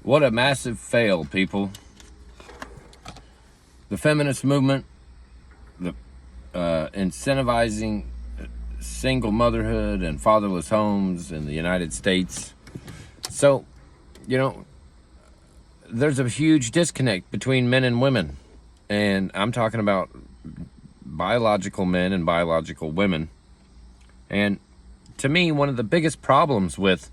What a massive fail, people. The feminist movement, the incentivizing single motherhood and fatherless homes in the United States. So, there's a huge disconnect between men and women. And I'm talking about biological men and biological women. And to me, one of the biggest problems with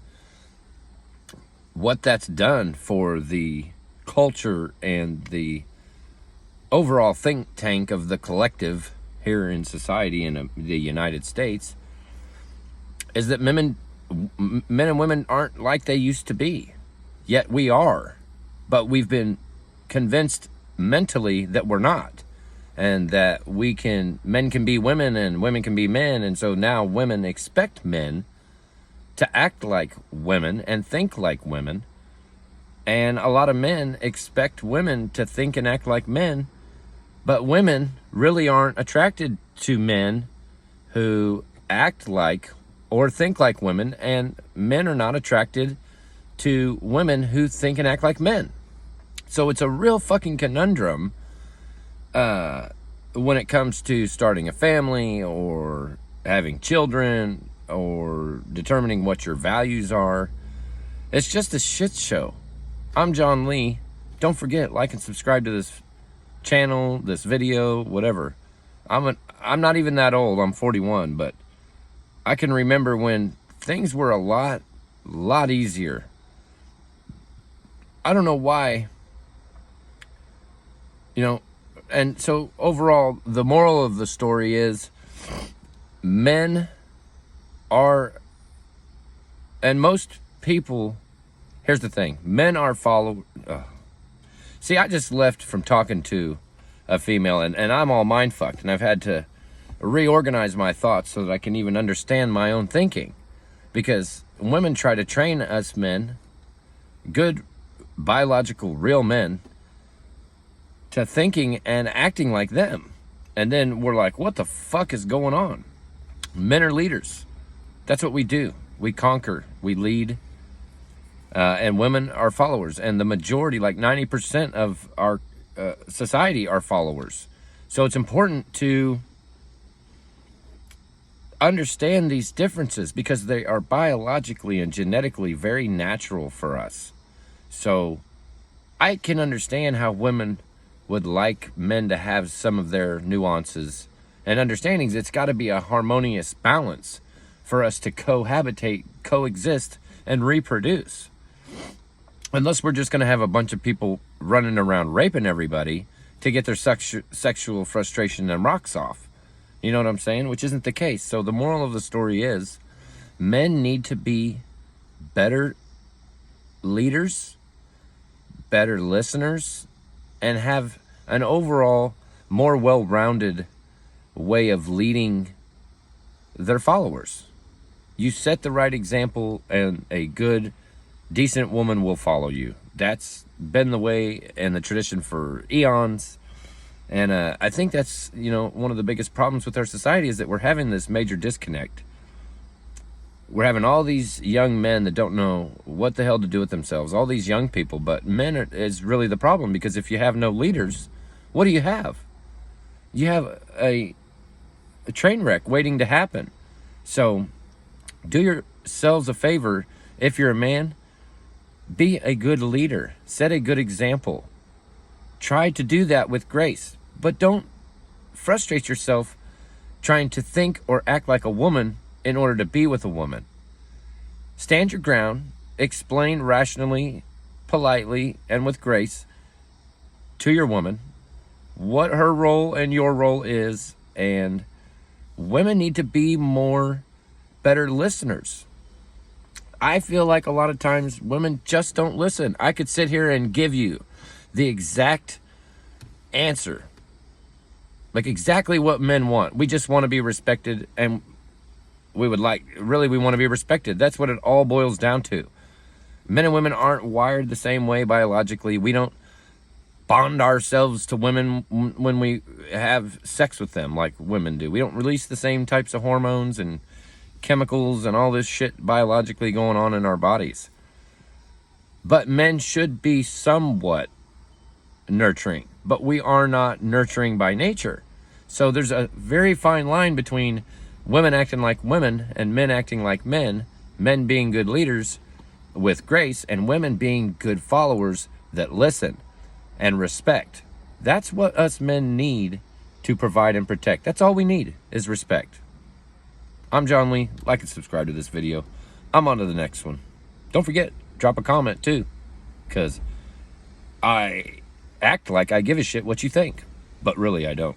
what that's done for the culture and the overall think tank of the collective here in society in the United States is that men and women aren't like they used to be. Yet we are. But we've been convinced mentally that we're not. And that men can be women and women can be men. And so now women expect men to act like women and think like women. And a lot of men expect women to think and act like men. But women really aren't attracted to men who act like or think like women. And men are not attracted to women who think and act like men. So it's a real fucking conundrum when it comes to starting a family or having children or determining what your values are. It's just a shit show. I'm John Lee. Don't forget, like and subscribe to this channel, this video, whatever. I'm not even that old. I'm 41, but I can remember when things were a lot easier. I don't know why. And so overall, the moral of the story is men are, and most people, here's the thing, men are See, I just left from talking to a female and I'm all mind fucked, and I've had to reorganize my thoughts so that I can even understand my own thinking, because women try to train us men, good biological real men, to thinking and acting like them. And then we're like, what the fuck is going on? Men are leaders. That's what we do. We conquer, we lead, and women are followers. And the majority, like 90% of our society, are followers. So it's important to understand these differences because they are biologically and genetically very natural for us. So I can understand how women would like men to have some of their nuances and understandings. It's got to be a harmonious balance for us to cohabitate, coexist, and reproduce. Unless we're just going to have a bunch of people running around raping everybody to get their sexual frustration and rocks off. You know what I'm saying? Which isn't the case. So the moral of the story is men need to be better leaders, better listeners, and have an overall more well-rounded way of leading their followers. You set the right example and a good, decent woman will follow you. That's been the way and the tradition for eons. And I think that's, one of the biggest problems with our society is that we're having this major disconnect. We're having all these young men that don't know what the hell to do with themselves, all these young people, but men is really the problem, because if you have no leaders, what do you have? You have a train wreck waiting to happen. So do yourselves a favor. If you're a man, be a good leader, set a good example. Try to do that with grace, but don't frustrate yourself trying to think or act like a woman in order to be with a woman. Stand your ground, explain rationally, politely, and with grace to your woman what her role and your role is. And women need to be better listeners. I feel like a lot of times women just don't listen. I could sit here and give you the exact answer, like exactly what men want. We just want to be respected, and we want to be respected. That's what it all boils down to. Men and women aren't wired the same way biologically. We don't bond ourselves to women when we have sex with them like women do. We don't release the same types of hormones and chemicals and all this shit biologically going on in our bodies. But men should be somewhat nurturing, but we are not nurturing by nature. So there's a very fine line between women acting like women and men acting like men being good leaders with grace, and women being good followers that listen and respect. That's what us men need to provide and protect. That's all we need is respect. I'm John Lee. Like and subscribe to this video. I'm on to the next one. Don't forget, drop a comment too, because I act like I give a shit what you think, but really I don't.